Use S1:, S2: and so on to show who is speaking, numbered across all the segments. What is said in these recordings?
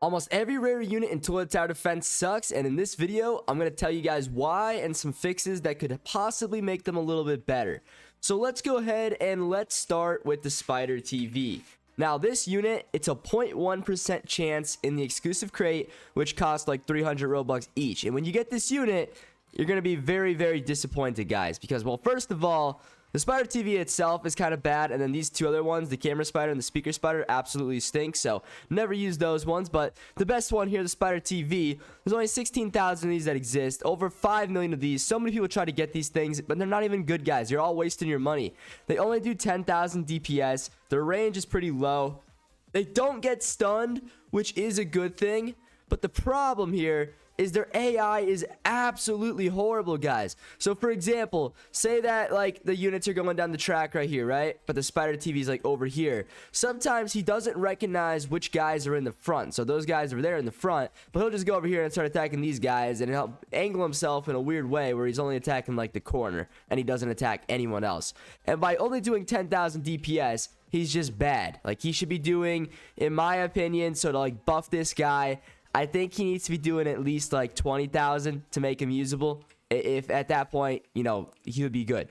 S1: Almost every rare unit in Toilet Tower Defense sucks, and in this video, I'm going to tell you guys why and some fixes that could possibly make them a little bit better. So let's go ahead and let's start with the Spider TV. Now this unit, it's a 0.1% chance in the exclusive crate, which costs like 300 Robux each. And when you get this unit, you're going to be very, very disappointed, guys, because, well, first of all, the Spider TV itself is kind of bad, and then these two other ones, the camera spider and the speaker spider, absolutely stink, so never use those ones. But the best one here, the Spider TV, there's only 16,000 of these that exist, over 5 million of these. So many people try to get these things, but they're not even good, guys. You're all wasting your money. They only do 10,000 DPS. Their range is pretty low. They don't get stunned, which is a good thing, but the problem here is their AI is absolutely horrible, guys. So for example, say that like the units are going down the track right here, right? But the Spider TV is like over here. Sometimes he doesn't recognize which guys are in the front. So those guys are there in the front, but he'll just go over here and start attacking these guys and he'll angle himself in a weird way where he's only attacking like the corner and he doesn't attack anyone else. And by only doing 10,000 DPS, he's just bad. Like he should be doing, in my opinion, so to like buff this guy, I think he needs to be doing at least like 20,000 to make him usable. If at that point, you know, he would be good.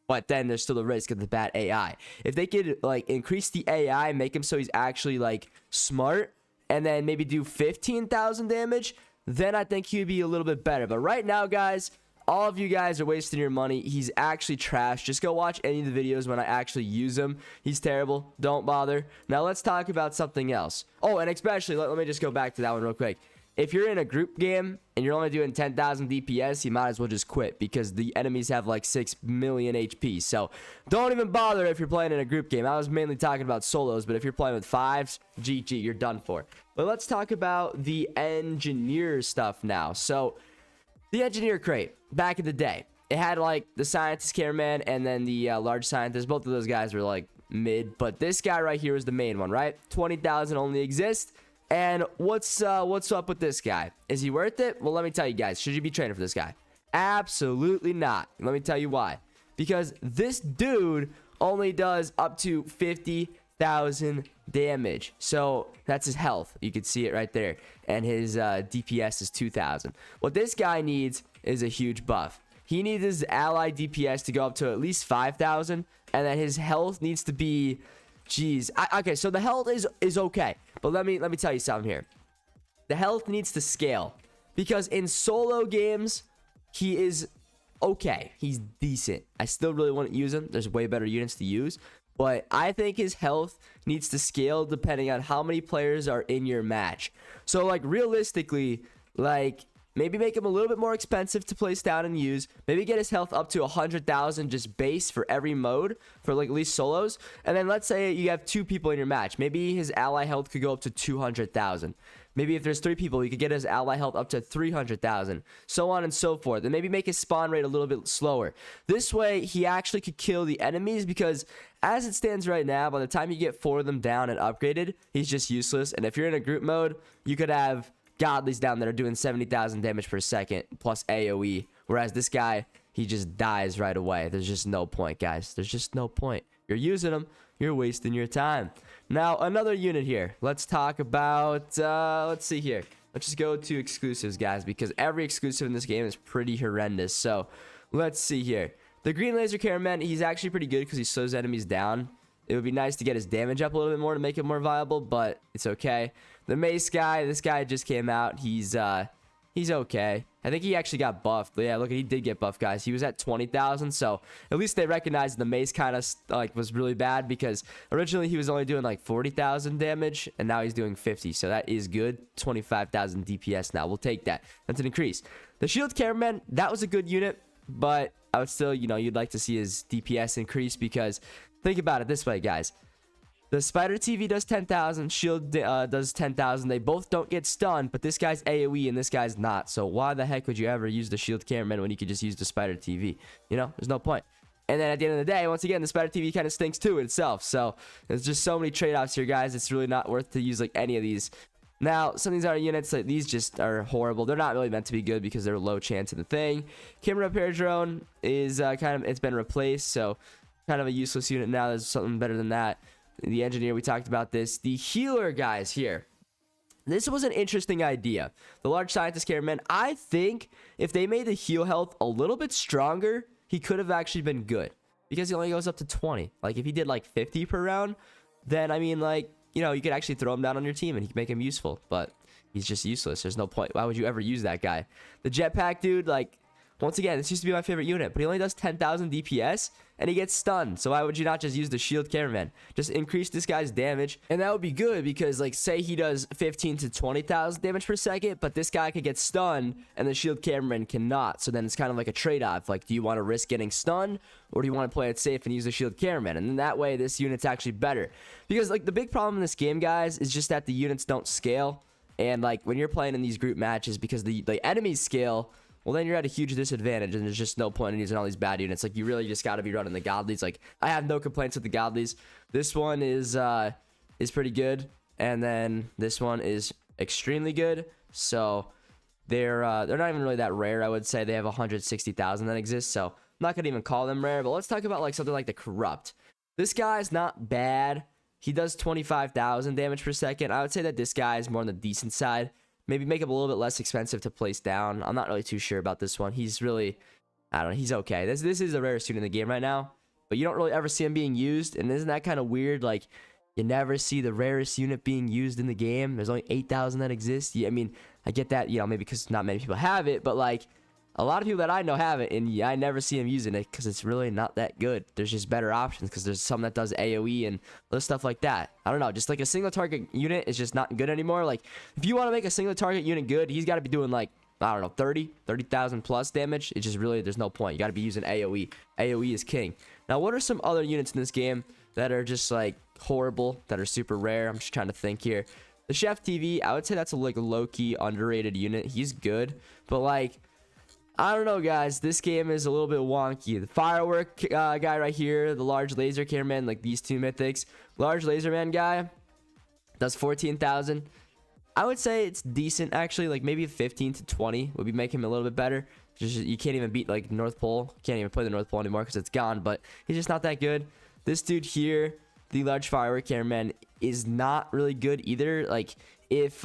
S1: But then there's still a risk of the bad AI. If they could like increase the AI, make him so he's actually like smart, and then maybe do 15,000 damage, then I think he would be a little bit better. But right now, guys, all of you guys are wasting your money. He's actually trash. Just go watch any of the videos when I actually use him. He's terrible. Don't bother. Now let's talk about something else. Oh, and especially, let me just go back to that one real quick. If you're in a group game and you're only doing 10,000 DPS, you might as well just quit because the enemies have like 6 million HP. So don't even bother if you're playing in a group game. I was mainly talking about solos, but if you're playing with fives, GG, you're done for. But let's talk about the engineer stuff now. So the engineer crate, back in the day, it had like the scientist, cameraman, and then the large scientist. Both of those guys were like mid, but this guy right here is the main one, right? 20,000 only exist. And what's up with this guy? Is he worth it? Well, let me tell you guys, should you be training for this guy? Absolutely not. Let me tell you why. Because this dude only does up to 50,000 damage. So that's his health. You can see it right there. And his DPS is 2,000. What this guy needs is a huge buff. He needs his ally DPS to go up to at least 5,000, and then his health needs to be, geez. Okay, so the health is okay, but let me tell you something here. The health needs to scale because in solo games he is okay. He's decent. I still really want to use him. There's way better units to use, but I think his health needs to scale depending on how many players are in your match. So like realistically, like maybe make him a little bit more expensive to place down and use. Maybe get his health up to 100,000 just base for every mode for like at least solos. And then let's say you have 2 people in your match. Maybe his ally health could go up to 200,000. Maybe if there's 3 people, you could get his ally health up to 300,000, so on and so forth. And maybe make his spawn rate a little bit slower. This way, he actually could kill the enemies because as it stands right now, by the time you get 4 of them down and upgraded, he's just useless. And if you're in a group mode, you could have godlies down that are doing 70,000 damage per second plus AoE, whereas this guy, he just dies right away. There's just no point, guys. There's just no point. You're using him, you're wasting your time. Now another unit here. Let's talk about let's see here. Let's just go to exclusives, guys, because every exclusive in this game is pretty horrendous. So let's see here. The green laser cameraman, he's actually pretty good because he slows enemies down. It would be nice to get his damage up a little bit more to make it more viable, but it's okay. The mace guy, this guy just came out. He's okay. I think he actually got buffed. But yeah, look, he did get buffed, guys. He was at 20,000, so at least they recognized the mace kind of like was really bad because originally he was only doing like 40,000 damage, and now he's doing 50. So that is good. 25,000 DPS now. We'll take that. That's an increase. The shield cameraman, that was a good unit, but I would still, you know, you'd like to see his DPS increase because think about it this way, guys. The Spider TV does 10,000, Shield does 10,000. They both don't get stunned, but this guy's AoE and this guy's not. So why the heck would you ever use the Shield Cameraman when you could just use the Spider TV? You know, there's no point. And then at the end of the day, once again, the Spider TV kind of stinks too itself. So there's just so many trade-offs here, guys. It's really not worth to use like any of these. Now, some of these other units, like these just are horrible. They're not really meant to be good because they're low chance of the thing. Camera repair drone is it's been replaced, so kind of a useless unit now. There's something better than that. The engineer, we talked about this. The healer guys here. This was an interesting idea. The large scientist cameraman, I think if they made the heal health a little bit stronger, he could have actually been good. Because he only goes up to 20. Like, if he did like 50 per round, then, I mean, like, you know, you could actually throw him down on your team and he could make him useful. But he's just useless. There's no point. Why would you ever use that guy? The jetpack dude, like, once again, this used to be my favorite unit, but he only does 10,000 DPS and he gets stunned. So why would you not just use the shield cameraman? Just increase this guy's damage, and that would be good because, like, say he does 15 to 20,000 damage per second, but this guy could get stunned and the shield cameraman cannot. So then it's kind of like a trade-off. Like, do you want to risk getting stunned, or do you want to play it safe and use the shield cameraman? And then that way, this unit's actually better. Because, like, the big problem in this game, guys, is just that the units don't scale. And, like, when you're playing in these group matches, because the enemies scale, well, then you're at a huge disadvantage, and there's just no point in using all these bad units. Like, you really just got to be running the godlies. Like, I have no complaints with the godlies. This one is pretty good, and then this one is extremely good. So they're not even really that rare. I would say they have 160,000 that exist. So I'm not gonna even call them rare. But let's talk about like something like the corrupt. This guy's not bad. He does 25,000 damage per second. I would say that this guy is more on the decent side. Maybe make him a little bit less expensive to place down. I'm not really too sure about this one. He's really, I don't know, he's okay. This is the rarest unit in the game right now, but you don't really ever see him being used. And isn't that kind of weird? Like, you never see the rarest unit being used in the game. There's only 8,000 that exist. Yeah, I mean, I get that, you know, maybe because not many people have it, but like, a lot of people that I know have it, and yeah, I never see them using it because it's really not that good. There's just better options because there's some that does AoE and other stuff like that. I don't know, just like a single target unit is just not good anymore. Like, if you want to make a single target unit good, he's got to be doing like, I don't know, 30,000 plus damage. It's just really, there's no point. You got to be using AoE. AoE is king. Now, what are some other units in this game that are just like horrible, that are super rare? I'm just trying to think here. The Chef TV, I would say that's a like low-key underrated unit. He's good, but like, I don't know, guys. This game is a little bit wonky. The firework guy right here, the large laser cameraman, like these two mythics. Large laser man guy does 14,000. I would say it's decent, actually. Like maybe 15 to 20 would be making him a little bit better. Just, you can't even beat like North Pole. Can't even play the North Pole anymore because it's gone. But he's just not that good. This dude here, the large firework cameraman, is not really good either. Like if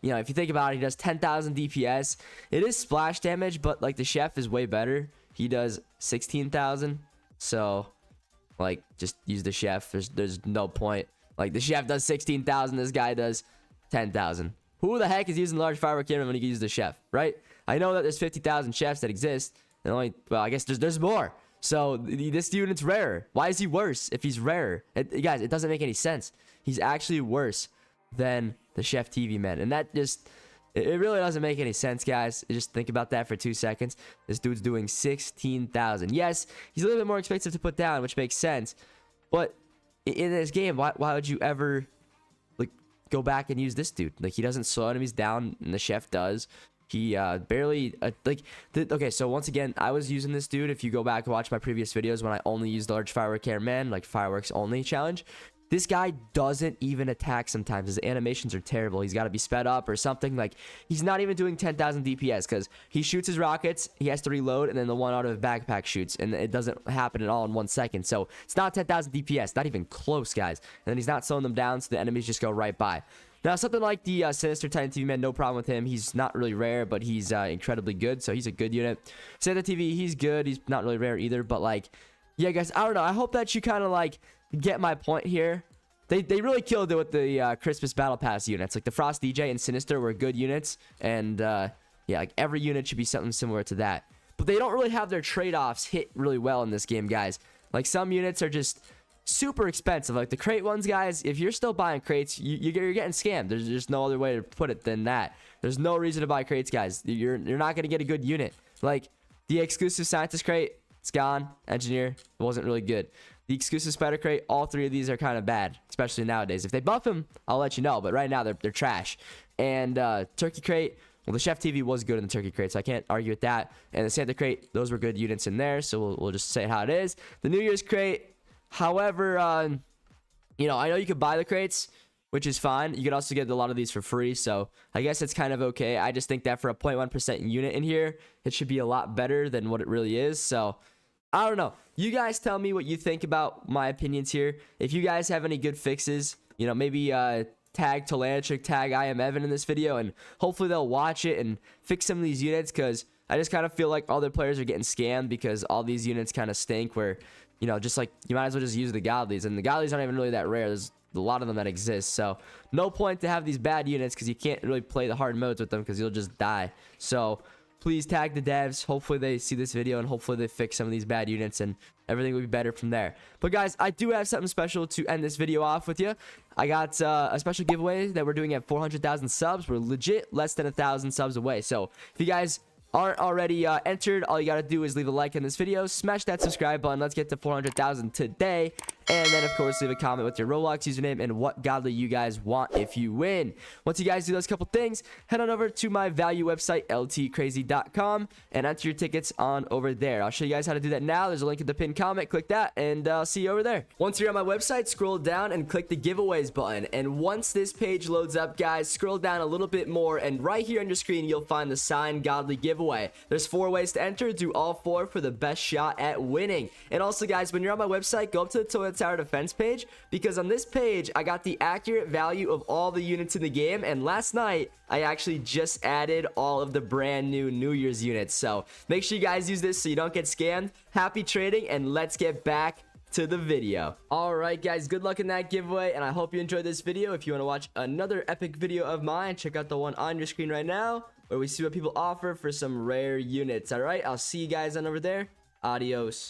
S1: you know, if you think about it, he does 10,000 DPS. It is splash damage, but like the chef is way better. He does 16,000. So, like, just use the chef. There's no point. Like, the chef does 16,000. This guy does 10,000. Who the heck is using large firework camera when he can use the chef, right? I know that there's 50,000 chefs that exist. And only, well, I guess there's more. So this unit's rarer. Why is he worse if he's rarer? Guys, it doesn't make any sense. He's actually worse than the Chef TV man, and that just, it really doesn't make any sense, guys. Just think about that for 2 seconds. This dude's doing 16,000. Yes, he's a little bit more expensive to put down, which makes sense, but in this game, why would you ever like go back and use this dude? Like, he doesn't slow enemies down, and the chef does. He barely okay, so once again, I was using this dude. If you go back and watch my previous videos when I only used large firework cameraman, like fireworks only challenge, this guy doesn't even attack sometimes. His animations are terrible. He's got to be sped up or something. Like, he's not even doing 10,000 DPS because he shoots his rockets, he has to reload, and then the one out of his backpack shoots, and it doesn't happen at all in 1 second. So it's not 10,000 DPS, not even close, guys. And then he's not slowing them down, so the enemies just go right by. Now, something like the Sinister Titan TV man, no problem with him. He's not really rare, but he's incredibly good, so he's a good unit. Santa TV, he's good. He's not really rare either, but like, yeah, guys, I don't know. I hope that you kind of like get my point here. They really killed it with the Christmas Battle Pass units. Like the Frost DJ and Sinister were good units, and yeah, like every unit should be something similar to that. But they don't really have their trade-offs hit really well in this game, guys. Like, some units are just super expensive. Like the crate ones, guys, if you're still buying crates, you're getting scammed. There's just no other way to put it than that. There's no reason to buy crates, guys. You're not going to get a good unit. Like the exclusive Scientist crate, it's gone. Engineer, it wasn't really good. The exclusive Spider crate, all 3 of these are kind of bad, especially nowadays. If they buff them, I'll let you know, but right now they're trash. And Turkey crate, well, the Chef TV was good in the Turkey crate, so I can't argue with that. And the Santa crate, those were good units in there, so we'll just say how it is. The New Year's crate, however, you know, I know you could buy the crates, which is fine. You could also get a lot of these for free, so I guess it's kind of okay. I just think that for a 0.1% unit in here, it should be a lot better than what it really is, so I don't know. You guys tell me what you think about my opinions here. If you guys have any good fixes, you know, maybe tag Tolantric, tag I am Evan in this video, and hopefully they'll watch it and fix some of these units, because I just kind of feel like all their players are getting scammed because all these units kind of stink, where, you know, just like you might as well just use the godlies, and the godlies aren't even really that rare. There's a lot of them that exist, so no point to have these bad units because you can't really play the hard modes with them because you'll just die. So please tag the devs. Hopefully they see this video and hopefully they fix some of these bad units and everything will be better from there. But guys, I do have something special to end this video off with you. I got a special giveaway that we're doing at 400,000 subs. We're legit less than 1,000 subs away. So if you guys aren't already entered, all you gotta do is leave a like in this video, smash that subscribe button. Let's get to 400,000 today, and then of course leave a comment with your Roblox username and what godly you guys want if you win. Once you guys do those couple things, head on over to my value website, LTkrazy.com, and enter your tickets on over there. I'll show you guys how to do that now. There's a link in the pinned comment. Click that, and I'll see you over there. Once you're on my website, scroll down and click the giveaways button, and once this page loads up, guys, scroll down a little bit more, and right here on your screen you'll find the signed godly giveaway. There's 4 ways to enter. Do all 4 for the best shot at winning. And also, guys, when you're on my website, go up to the Toilet Tower Defense page, because on this page I got the accurate value of all the units in the game, and last night I actually just added all of the brand new New Year's units. So make sure you guys use this so you don't get scammed. Happy trading, and let's get back to the video. All right, guys, good luck in that giveaway, and I hope you enjoyed this video. If you want to watch another epic video of mine, check out the one on your screen right now, where we see what people offer for some rare units. All right, I'll see you guys on over there. Adios.